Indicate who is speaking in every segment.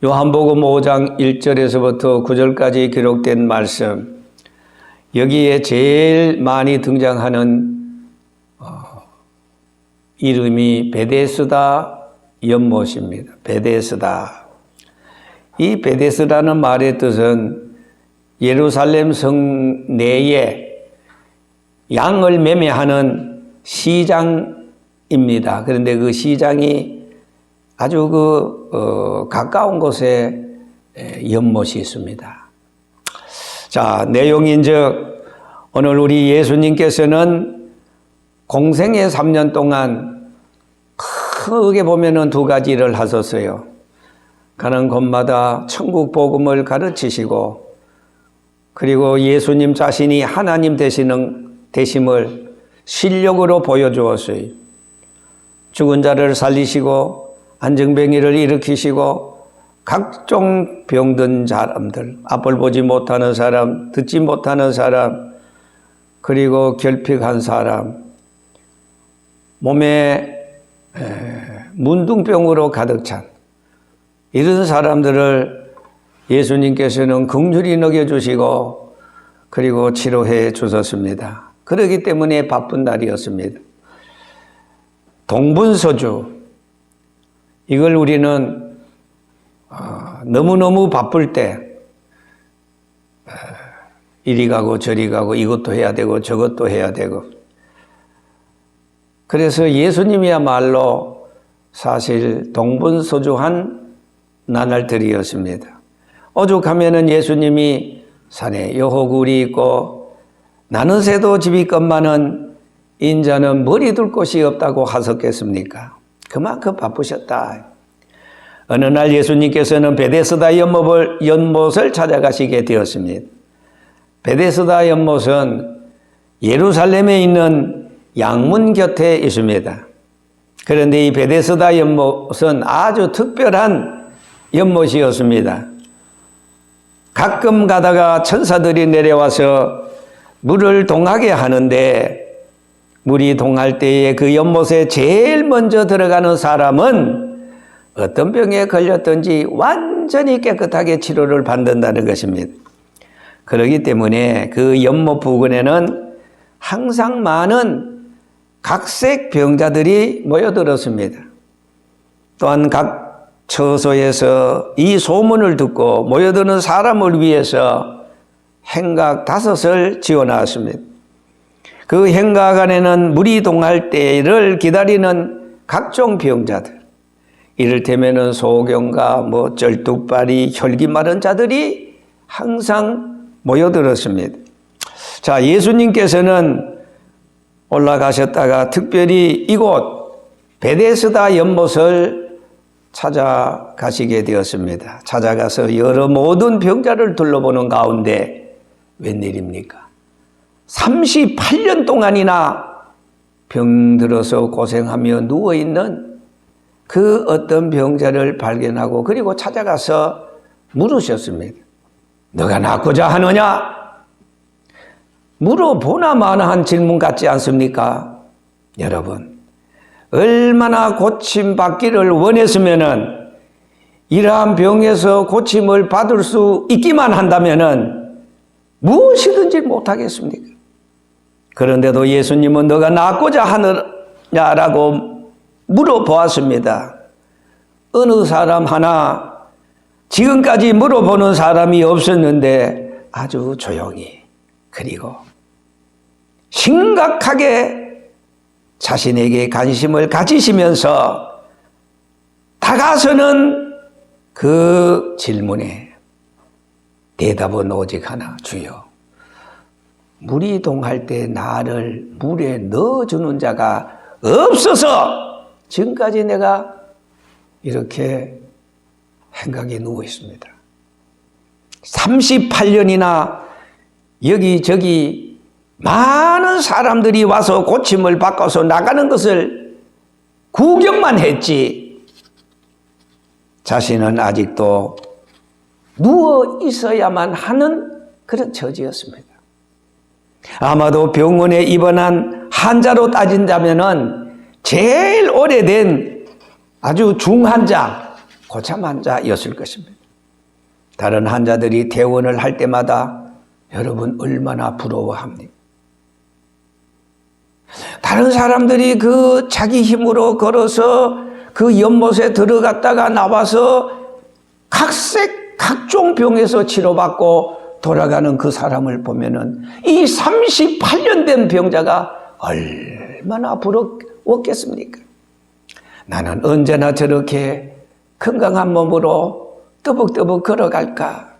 Speaker 1: 요한복음 5장 1절에서부터 9절까지 기록된 말씀, 여기에 제일 많이 등장하는 이름이 베데스다 연못입니다. 베데스다. 이 베데스다는 말의 뜻은 예루살렘 성 내에 양을 매매하는 시장입니다. 그런데 그 시장이 아주 가까운 곳에 연못이 있습니다. 자, 내용인즉 오늘 우리 예수님께서는 공생의 3년 동안 크게 보면은 두 가지 일을 하셨어요. 가는 곳마다 천국 복음을 가르치시고, 그리고 예수님 자신이 하나님 되심을 실력으로 보여주었어요. 죽은 자를 살리시고 안정병이를 일으키시고 각종 병든 사람들, 앞을 보지 못하는 사람, 듣지 못하는 사람, 그리고 결핍한 사람, 몸에 문둥병으로 가득 찬 이런 사람들을 예수님께서는 긍휼히 여겨주시고 그리고 치료해 주셨습니다. 그렇기 때문에 바쁜 날이었습니다. 동분서주, 이걸 우리는 너무너무 바쁠 때 이리 가고 저리 가고 이것도 해야 되고 저것도 해야 되고, 그래서 예수님이야말로 사실 동분서주한 나날들이었습니다. 오죽하면은 예수님이 산에 여호굴이 있고 나는 새도 집 있건만은 인자는 머리 둘 곳이 없다고 하셨겠습니까? 그만큼 바쁘셨다. 어느 날 예수님께서는 베데스다 연못을 찾아가시게 되었습니다. 베데스다 연못은 예루살렘에 있는 양문 곁에 있습니다. 그런데 이 베데스다 연못은 아주 특별한 연못이었습니다. 가끔 가다가 천사들이 내려와서 물을 동하게 하는데, 물이 동할 때에 그 연못에 제일 먼저 들어가는 사람은 어떤 병에 걸렸든지 완전히 깨끗하게 치료를 받는다는 것입니다. 그렇기 때문에 그 연못 부근에는 항상 많은 각색 병자들이 모여들었습니다. 또한 각 처소에서 이 소문을 듣고 모여드는 사람을 위해서 행각 5을 지어놨습니다. 그 행각 안에는 물이 동할 때를 기다리는 각종 병자들, 이를테면은 소경과 쩔뚝발이 혈기 마른 자들이 항상 모여들었습니다. 자, 예수님께서는 올라가셨다가 특별히 이곳 베데스다 연못을 찾아가시게 되었습니다. 찾아가서 여러 모든 병자를 둘러보는 가운데 웬일입니까? 38년 동안이나 병들어서 고생하며 누워있는 그 어떤 병자를 발견하고 그리고 찾아가서 물으셨습니다. 너가 낫고자 하느냐? 물어보나 마나 한 질문 같지 않습니까? 여러분, 얼마나 고침받기를 원했으면은 이러한 병에서 고침을 받을 수 있기만 한다면은 무엇이든지 못하겠습니까? 그런데도 예수님은 너가 낫고자 하느냐라고 물어보았습니다. 어느 사람 하나, 지금까지 물어보는 사람이 없었는데 아주 조용히, 그리고 심각하게 자신에게 관심을 가지시면서 다가서는 그 질문에 대답은 오직 하나, 주여, 물이 동할 때 나를 물에 넣어주는 자가 없어서 지금까지 내가 이렇게 행각에 누워 있습니다. 38년이나 여기저기 많은 사람들이 와서 고침을 받고서 나가는 것을 구경만 했지, 자신은 아직도 누워 있어야만 하는 그런 처지였습니다. 아마도 병원에 입원한 환자로 따진다면은 제일 오래된 아주 중환자, 고참 환자였을 것입니다. 다른 환자들이 퇴원을 할 때마다 여러분 얼마나 부러워합니까? 다른 사람들이 그 자기 힘으로 걸어서 그 연못에 들어갔다가 나와서 각종 병에서 치료받고 돌아가는 그 사람을 보면은 이 38년 된 병자가 얼마나 부러웠겠습니까? 나는 언제나 저렇게 건강한 몸으로 떠벅떠벅 걸어갈까?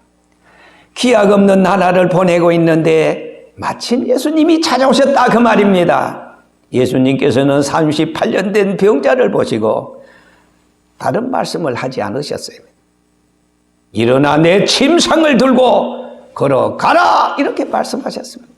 Speaker 1: 기약 없는 나날을 보내고 있는데 마침 예수님이 찾아오셨다 그 말입니다. 예수님께서는 38년 된 병자를 보시고 다른 말씀을 하지 않으셨어요. 일어나 내 침상을 들고 걸어가라 이렇게 말씀하셨습니다.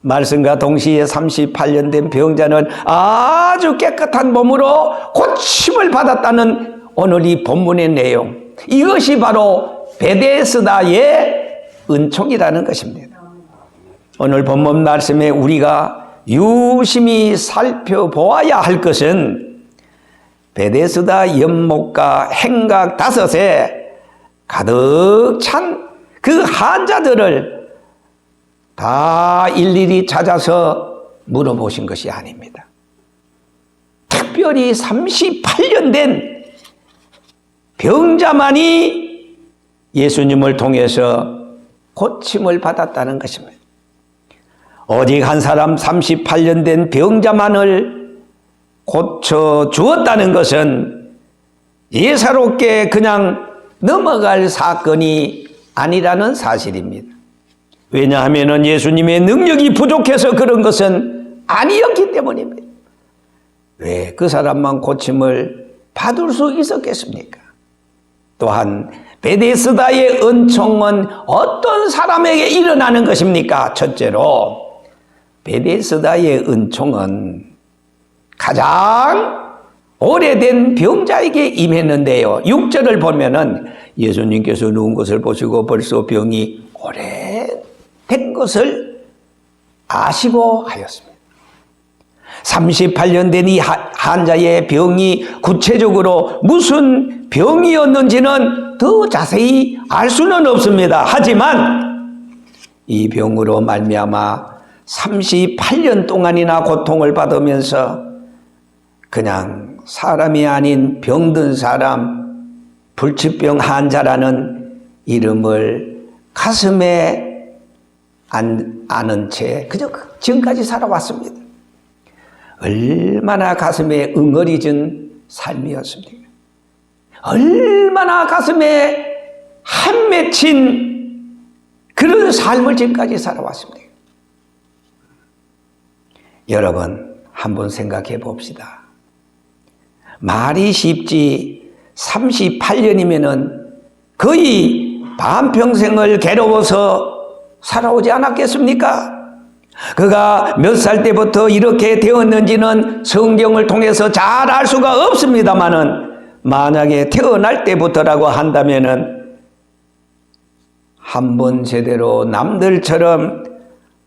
Speaker 1: 말씀과 동시에 38년 된 병자는 아주 깨끗한 몸으로 고침을 받았다는 오늘 이 본문의 내용, 이것이 바로 베데스다의 은총이라는 것입니다. 오늘 본문 말씀에 우리가 유심히 살펴보아야 할 것은 베데스다 연못과 행각 5에 가득 찬 그 환자들을 다 일일이 찾아서 물어보신 것이 아닙니다. 특별히 38년 된 병자만이 예수님을 통해서 고침을 받았다는 것입니다. 오직 한 사람 38년 된 병자만을 고쳐주었다는 것은 예사롭게 그냥 넘어갈 사건이 아니라는 사실입니다. 왜냐하면 예수님의 능력이 부족해서 그런 것은 아니었기 때문입니다. 왜 그 사람만 고침을 받을 수 있었겠습니까? 또한 베데스다의 은총은 어떤 사람에게 일어나는 것입니까? 첫째로 베데스다의 은총은 가장 오래된 병자에게 임했는데요. 6절을 보면은 예수님께서 누운 것을 보시고 벌써 병이 오래된 것을 아시고 하였습니다. 38년 된 이 환자의 병이 구체적으로 무슨 병이었는지는 더 자세히 알 수는 없습니다. 하지만 이 병으로 말미암아 38년 동안이나 고통을 받으면서 그냥 사람이 아닌 병든 사람, 불치병 환자라는 이름을 가슴에 아는 채 그저 지금까지 살아왔습니다. 얼마나 가슴에 응어리진 삶이었습니까? 얼마나 가슴에 한 맺힌 그런 삶을 지금까지 살아왔습니다. 여러분 한번 생각해 봅시다. 말이 쉽지 38년이면은 거의 반평생을 괴로워서 살아오지 않았겠습니까? 그가 몇 살 때부터 이렇게 되었는지는 성경을 통해서 잘 알 수가 없습니다만은 만약에 태어날 때부터라고 한다면은 한번 제대로 남들처럼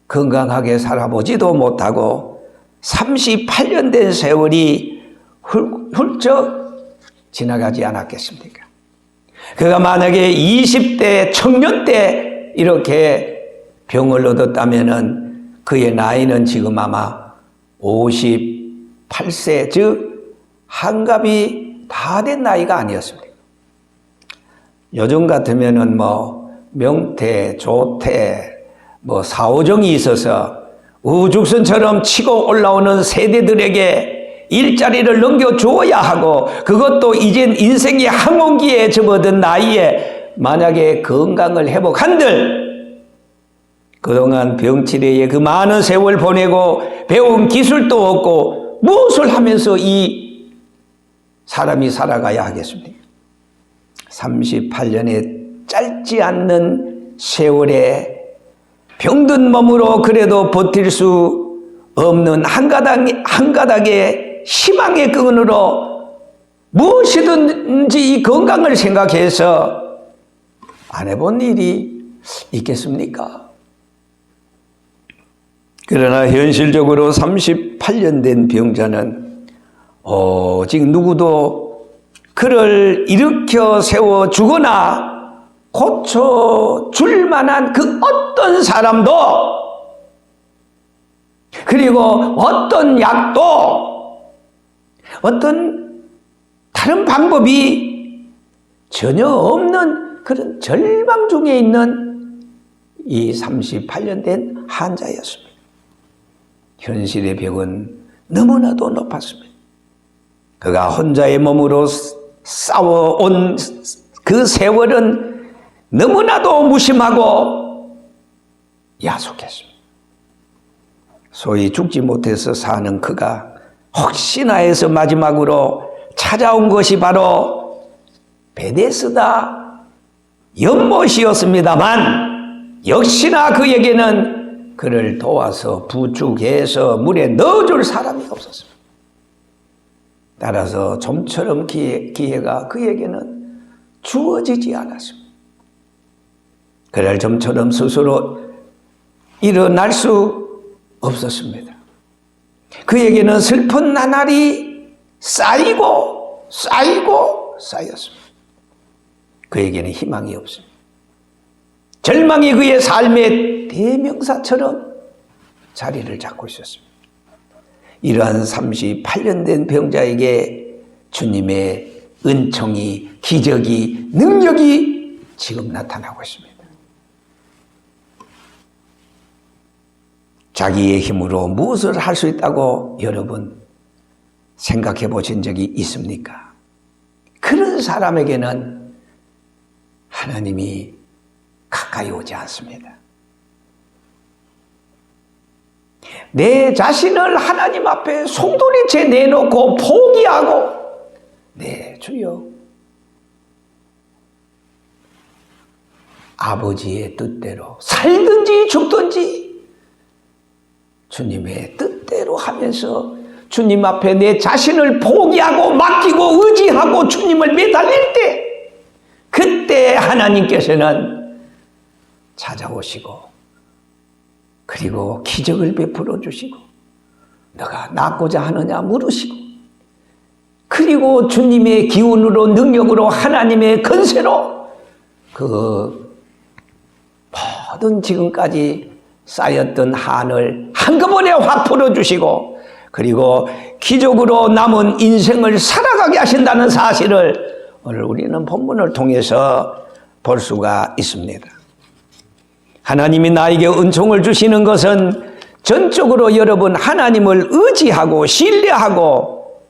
Speaker 1: 건강하게 살아보지도 못하고 38년 된 세월이 훌쩍 지나가지 않았겠습니까? 그가 만약에 20대 청년 때 이렇게 병을 얻었다면은 그의 나이는 지금 아마 58세, 즉 한갑이 다 된 나이가 아니었습니까? 요즘 같으면은 명태, 조태, 사오정이 있어서 우죽선처럼 치고 올라오는 세대들에게 일자리를 넘겨주어야 하고, 그것도 이젠 인생의 항원기에 접어든 나이에 만약에 건강을 회복한들 그동안 병치레에 그 많은 세월 보내고 배운 기술도 없고 무엇을 하면서 이 사람이 살아가야 하겠습니까? 38년의 짧지 않는 세월에 병든 몸으로 그래도 버틸 수 없는 한 가닥의 희망의 끈으로 무엇이든지 이 건강을 생각해서 안 해본 일이 있겠습니까? 그러나 현실적으로 38년 된 병자는 오직 누구도 그를 일으켜 세워 주거나 고쳐 줄 만한 그 어떤 사람도, 그리고 어떤 약도, 어떤 다른 방법이 전혀 없는 그런 절망 중에 있는 이 38년 된 환자였습니다. 현실의 벽은 너무나도 높았습니다. 그가 혼자의 몸으로 싸워온 그 세월은 너무나도 무심하고 야속했습니다. 소위 죽지 못해서 사는 그가 혹시나 해서 마지막으로 찾아온 것이 바로 베데스다 연못이었습니다만, 역시나 그에게는 그를 도와서 부축해서 물에 넣어줄 사람이 없었습니다. 따라서 좀처럼 기회가 그에게는 주어지지 않았습니다. 그를 좀처럼 스스로 일어날 수 없었습니다. 그에게는 슬픈 나날이 쌓이고 쌓였습니다. 그에게는 희망이 없습니다. 절망이 그의 삶의 대명사처럼 자리를 잡고 있었습니다. 이러한 38년 된 병자에게 주님의 은총이, 기적이, 능력이 지금 나타나고 있습니다. 자기의 힘으로 무엇을 할 수 있다고 여러분 생각해 보신 적이 있습니까? 그런 사람에게는 하나님이 가까이 오지 않습니다. 내 자신을 하나님 앞에 송두리째 내놓고 포기하고, 네, 주여, 아버지의 뜻대로 살든지 죽든지 주님의 뜻대로 하면서 주님 앞에 내 자신을 포기하고 맡기고 의지하고 주님을 매달릴 때, 그때 하나님께서는 찾아오시고, 그리고 기적을 베풀어 주시고, 너가 낫고자 하느냐 물으시고, 그리고 주님의 기운으로, 능력으로, 하나님의 건세로 그 모든 지금까지 쌓였던 한을 한꺼번에 확 풀어주시고, 그리고 기적으로 남은 인생을 살아가게 하신다는 사실을 오늘 우리는 본문을 통해서 볼 수가 있습니다. 하나님이 나에게 은총을 주시는 것은 전적으로 여러분 하나님을 의지하고 신뢰하고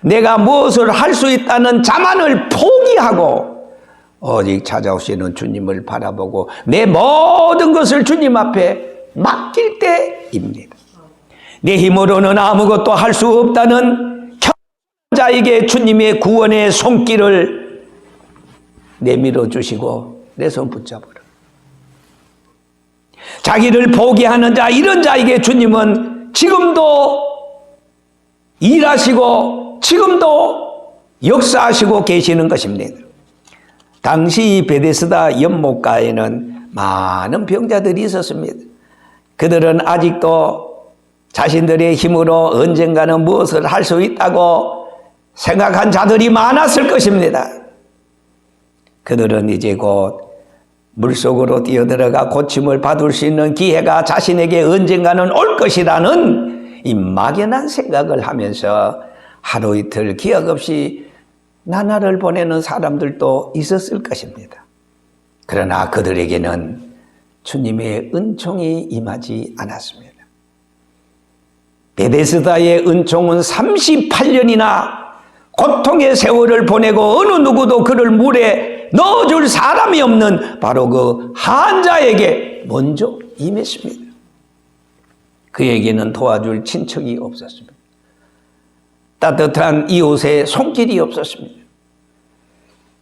Speaker 1: 내가 무엇을 할 수 있다는 자만을 포기하고 오직 찾아오시는 주님을 바라보고 내 모든 것을 주님 앞에 맡길 때입니다. 내 힘으로는 아무것도 할 수 없다는 자에게 주님의 구원의 손길을 내밀어 주시고 내 손 붙잡으라. 자기를 포기하는 자, 이런 자에게 주님은 지금도 일하시고 지금도 역사하시고 계시는 것입니다. 당시 베데스다 연못가에는 많은 병자들이 있었습니다. 그들은 아직도 자신들의 힘으로 언젠가는 무엇을 할 수 있다고 생각한 자들이 많았을 것입니다. 그들은 이제 곧 물속으로 뛰어들어가 고침을 받을 수 있는 기회가 자신에게 언젠가는 올 것이라는 이 막연한 생각을 하면서 하루 이틀 기약 없이 나날을 보내는 사람들도 있었을 것입니다. 그러나 그들에게는 주님의 은총이 임하지 않았습니다. 베데스다의 은총은 38년이나 고통의 세월을 보내고 어느 누구도 그를 물에 넣어줄 사람이 없는 바로 그 환자에게 먼저 임했습니다. 그에게는 도와줄 친척이 없었습니다. 따뜻한 이웃의 손길이 없었습니다.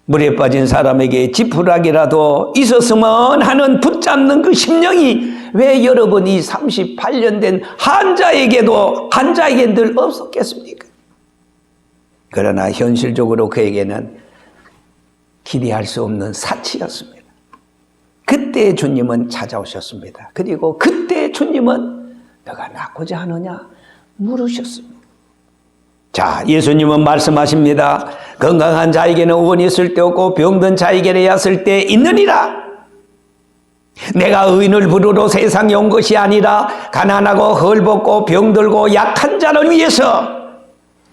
Speaker 1: 물에 빠진 사람에게 지푸라기라도 있었으면 하는 붙잡는 그 심령이 왜 여러분 이 38년 된 환자에게는 늘 없었겠습니까? 그러나 현실적으로 그에게는 기대할 수 없는 사치였습니다. 그때 주님은 찾아오셨습니다. 그리고 그때 주님은 너가 낫고자 하느냐 물으셨습니다. 자, 예수님은 말씀하십니다. 건강한 자에게는 원이 쓸데없고 병든 자에게야 쓸데있느니라. 내가 의인을 부르러 세상에 온 것이 아니라 가난하고 헐벗고 병들고 약한 자를 위해서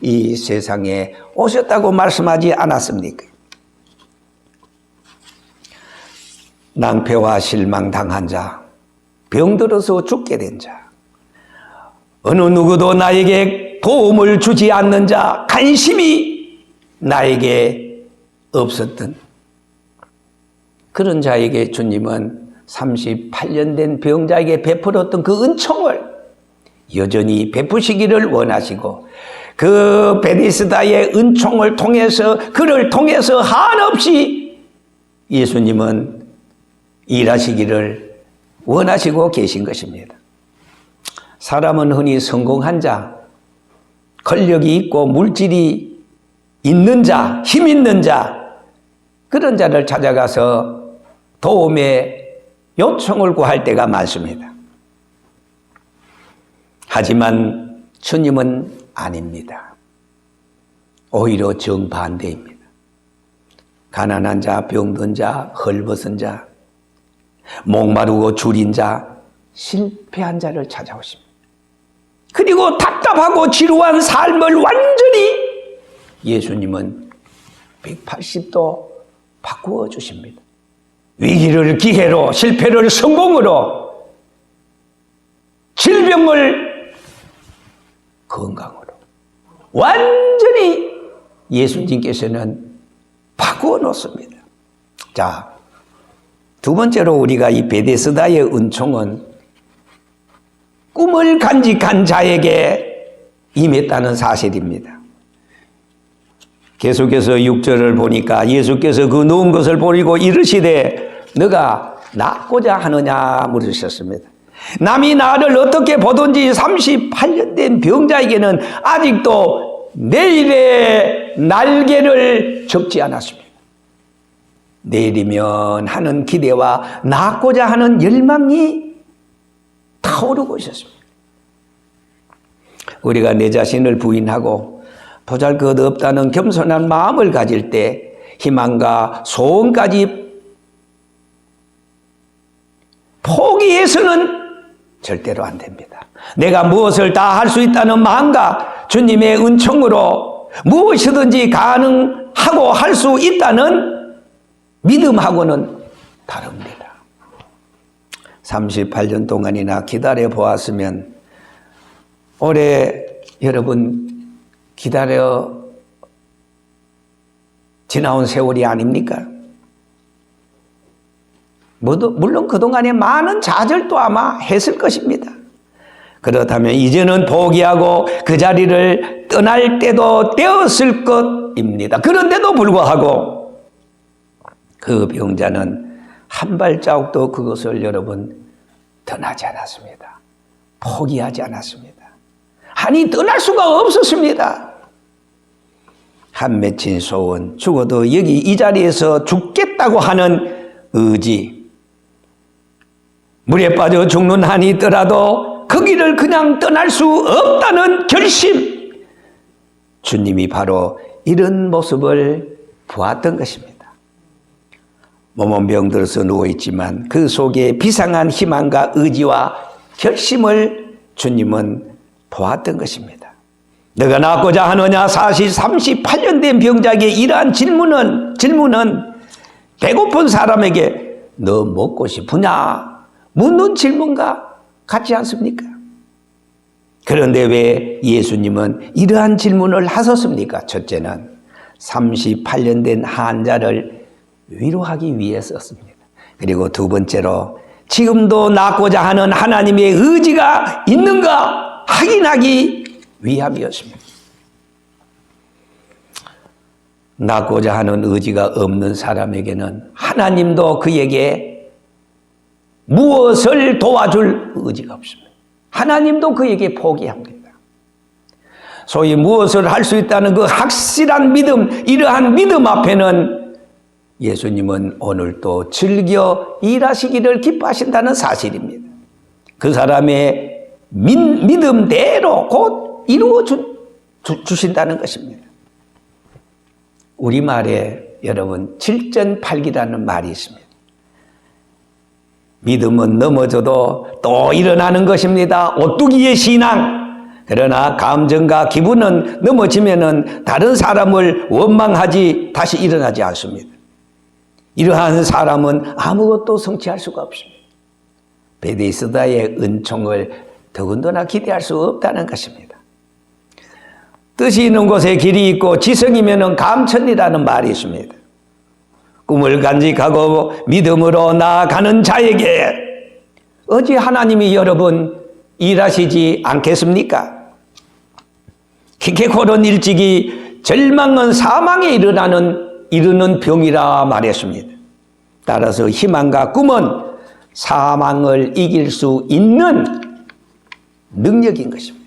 Speaker 1: 이 세상에 오셨다고 말씀하지 않았습니까? 낭패와 실망당한 자, 병들어서 죽게 된 자, 어느 누구도 나에게 도움을 주지 않는 자, 관심이 나에게 없었던 그런 자에게 주님은 38년 된 병자에게 베풀었던 그 은총을 여전히 베푸시기를 원하시고, 그 베데스다의 은총을 통해서, 그를 통해서 한없이 예수님은 일하시기를 원하시고 계신 것입니다. 사람은 흔히 성공한 자, 권력이 있고 물질이 있는 자, 힘 있는 자, 그런 자를 찾아가서 도움의 요청을 구할 때가 많습니다. 하지만 주님은 아닙니다. 오히려 정반대입니다. 가난한 자, 병든 자, 헐벗은 자, 목마르고 줄인 자, 실패한 자를 찾아오십니다. 그리고 답답하고 지루한 삶을 완전히 예수님은 180도 바꾸어 주십니다. 위기를 기회로, 실패를 성공으로, 질병을 건강으로 완전히 예수님께서는 바꾸어 놓습니다. 자, 두 번째로 우리가 이 베데스다의 은총은 꿈을 간직한 자에게 임했다는 사실입니다. 계속해서 6절을 보니까 예수께서 그 누운 것을 보리고 이르시되 너가 낫고자 하느냐 물으셨습니다. 남이 나를 어떻게 보든지 38년 된 병자에게는 아직도 내일의 날개를 접지 않았습니다. 내일이면 하는 기대와 낫고자 하는 열망이 타오르고 있었습니다. 우리가 내 자신을 부인하고 보잘것없다는 겸손한 마음을 가질 때 희망과 소원까지 포기해서는 절대로 안 됩니다. 내가 무엇을 다 할 수 있다는 마음과 주님의 은총으로 무엇이든지 가능하고 할 수 있다는 믿음하고는 다릅니다. 38년 동안이나 기다려 보았으면 올해 여러분 기다려 지나온 세월이 아닙니까? 물론 그동안에 많은 좌절도 아마 했을 것입니다. 그렇다면 이제는 포기하고 그 자리를 떠날 때도 되었을 것입니다. 그런데도 불구하고 그 병자는 한 발자국도 그것을 여러분 떠나지 않았습니다. 포기하지 않았습니다. 아니 떠날 수가 없었습니다. 한 맺힌 소원, 죽어도 여기 이 자리에서 죽겠다고 하는 의지, 물에 빠져 죽는 한이 있더라도 그 길을 그냥 떠날 수 없다는 결심, 주님이 바로 이런 모습을 보았던 것입니다. 몸은 병들어서 누워있지만 그 속에 비상한 희망과 의지와 결심을 주님은 보았던 것입니다. 너가 낫고자 하느냐? 사실 38년 된 병자에게 이러한 질문은 배고픈 사람에게 너 먹고 싶으냐? 묻는 질문과 같지 않습니까? 그런데 왜 예수님은 이러한 질문을 하셨습니까? 첫째는 38년 된 환자를 위로하기 위해서였습니다. 그리고 두 번째로 지금도 낫고자 하는 하나님의 의지가 있는가 확인하기 위함이었습니다. 낫고자 하는 의지가 없는 사람에게는 하나님도 그에게 무엇을 도와줄 의지가 없습니다. 하나님도 그에게 포기합니다. 소위 무엇을 할 수 있다는 그 확실한 믿음, 이러한 믿음 앞에는 예수님은 오늘도 즐겨 일하시기를 기뻐하신다는 사실입니다. 그 사람의 믿음대로 곧 이루어준 주신다는 것입니다. 우리말에 여러분 칠전팔기라는 말이 있습니다. 믿음은 넘어져도 또 일어나는 것입니다. 오뚜기의 신앙. 그러나 감정과 기분은 넘어지면은 다른 사람을 원망하지 다시 일어나지 않습니다. 이러한 사람은 아무것도 성취할 수가 없습니다. 베데스다의 은총을 더군다나 기대할 수 없다는 것입니다. 뜻이 있는 곳에 길이 있고 지성이면은 감천이라는 말이 있습니다. 꿈을 간직하고 믿음으로 나아가는 자에게 어찌 하나님이 여러분 일하시지 않겠습니까? 키케코는 일찍이 절망은 사망에 이르는 병이라 말했습니다. 따라서 희망과 꿈은 사망을 이길 수 있는 능력인 것입니다.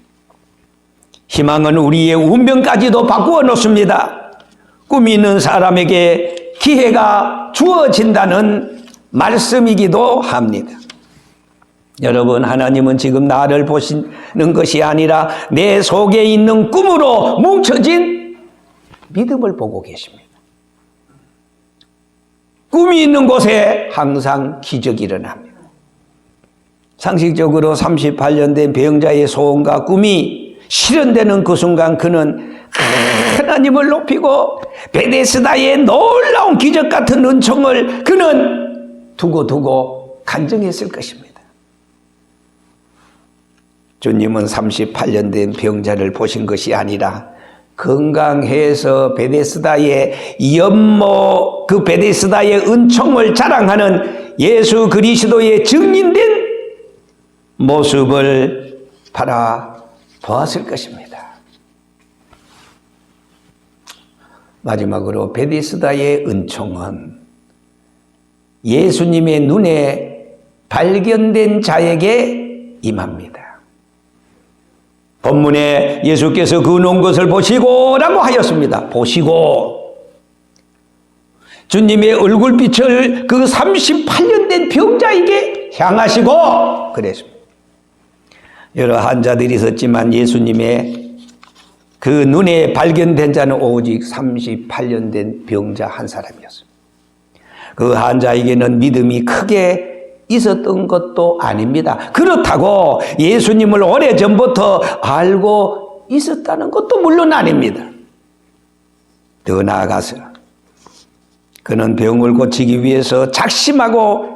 Speaker 1: 희망은 우리의 운명까지도 바꾸어 놓습니다. 꿈이 있는 사람에게 기회가 주어진다는 말씀이기도 합니다. 여러분, 하나님은 지금 나를 보시는 것이 아니라 내 속에 있는 꿈으로 뭉쳐진 믿음을 보고 계십니다. 꿈이 있는 곳에 항상 기적이 일어납니다. 상식적으로 38년 된 병자의 소원과 꿈이 실현되는 그 순간 그는 하나님을 높이고 베데스다의 놀라운 기적 같은 은총을 그는 두고 간증했을 것입니다. 주님은 38년 된 병자를 보신 것이 아니라 건강해서 베데스다의 연못, 그 베데스다의 은총을 자랑하는 예수 그리스도의 증인된 모습을 바라보았을 것입니다. 마지막으로 베데스다의 은총은 예수님의 눈에 발견된 자에게 임합니다. 본문에 예수께서 그 놓은 것을 보시고 라고 하였습니다. 보시고 주님의 얼굴빛을 그 38년 된 병자에게 향하시고 그랬습니다. 여러 환자들이 있었지만 예수님의 그 눈에 발견된 자는 오직 38년 된 병자 한 사람이었습니다. 그 환자에게는 믿음이 크게 있었던 것도 아닙니다. 그렇다고 예수님을 오래전부터 알고 있었다는 것도 물론 아닙니다. 더 나아가서 그는 병을 고치기 위해서 작심하고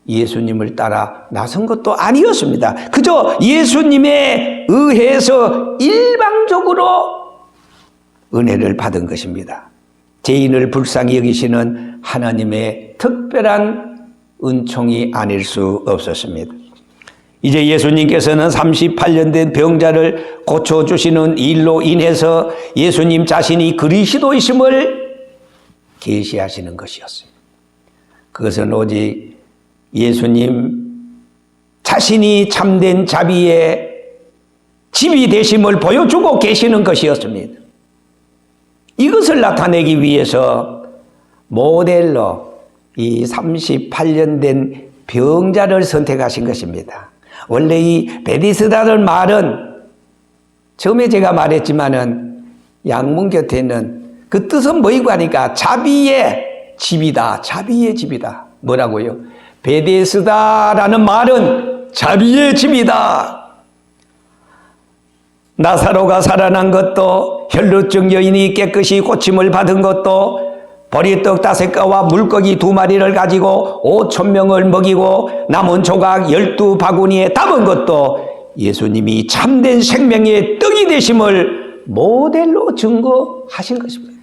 Speaker 1: 예수님을 따라 나선 것도 아니었습니다. 그저 예수님에 의해서 일방적으로 은혜를 받은 것입니다. 죄인을 불쌍히 여기시는 하나님의 특별한 은총이 아닐 수 없었습니다. 이제 예수님께서는 38년 된 병자를 고쳐주시는 일로 인해서 예수님 자신이 그리스도이심을 계시하시는 것이었습니다. 그것은 오직 예수님 자신이 참된 자비의 집이 되심을 보여주고 계시는 것이었습니다. 이것을 나타내기 위해서 모델로 이 38년 된 병자를 선택하신 것입니다. 원래 이 베데스다라는 말은 처음에 제가 말했지만은 양문 곁에 있는 그 뜻은 뭐이고 하니까 자비의 집이다. 자비의 집이다. 뭐라고요? 베데스다라는 말은 자비의 집이다. 나사로가 살아난 것도 혈루증 여인이 깨끗이 고침을 받은 것도 보리떡 5가와 물고기 2마리를 가지고 5,000명을 먹이고 남은 조각 12바구니에 담은 것도 예수님이 참된 생명의 떡이 되심을 모델로 증거하신 것입니다.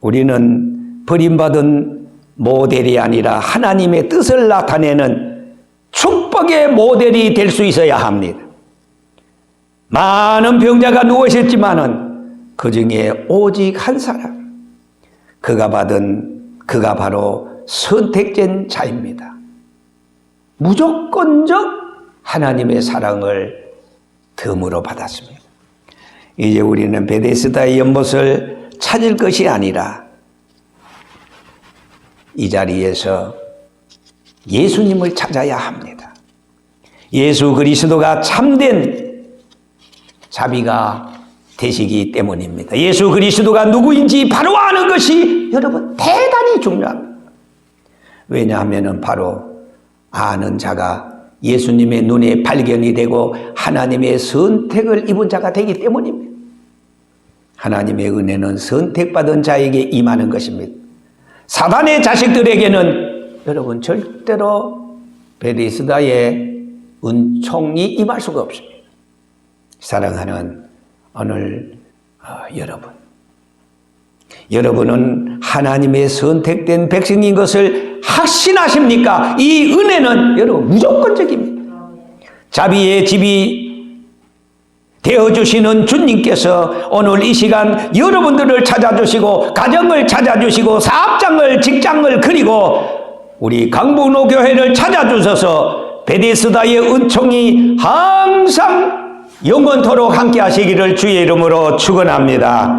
Speaker 1: 우리는 버림받은 모델이 아니라 하나님의 뜻을 나타내는 축복의 모델이 될 수 있어야 합니다. 많은 병자가 누워 있었지만은 그 중에 오직 한 사람, 그가 바로 선택된 자입니다. 무조건적 하나님의 사랑을 덤으로 받았습니다. 이제 우리는 베데스다의 연못을 찾을 것이 아니라 이 자리에서 예수님을 찾아야 합니다. 예수 그리스도가 참된 자비가 되시기 때문입니다. 예수 그리스도가 누구인지 바로 아는 것이 여러분 대단히 중요합니다. 왜냐하면 바로 아는 자가 예수님의 눈에 발견이 되고 하나님의 선택을 입은 자가 되기 때문입니다. 하나님의 은혜는 선택받은 자에게 임하는 것입니다. 사단의 자식들에게는 여러분 절대로 베데스다의 은총이 임할 수가 없습니다. 사랑하는 오늘 여러분은 하나님의 선택된 백성인 것을 확신하십니까? 이 은혜는 여러분 무조건적입니다. 자비의 집이 되어주시는 주님께서 오늘 이 시간 여러분들을 찾아주시고 가정을 찾아주시고 사업장을 직장을 그리고 우리 강북로 교회를 찾아주셔서 베데스다의 은총이 항상 영원토록 함께 하시기를 주의 이름으로 축원합니다.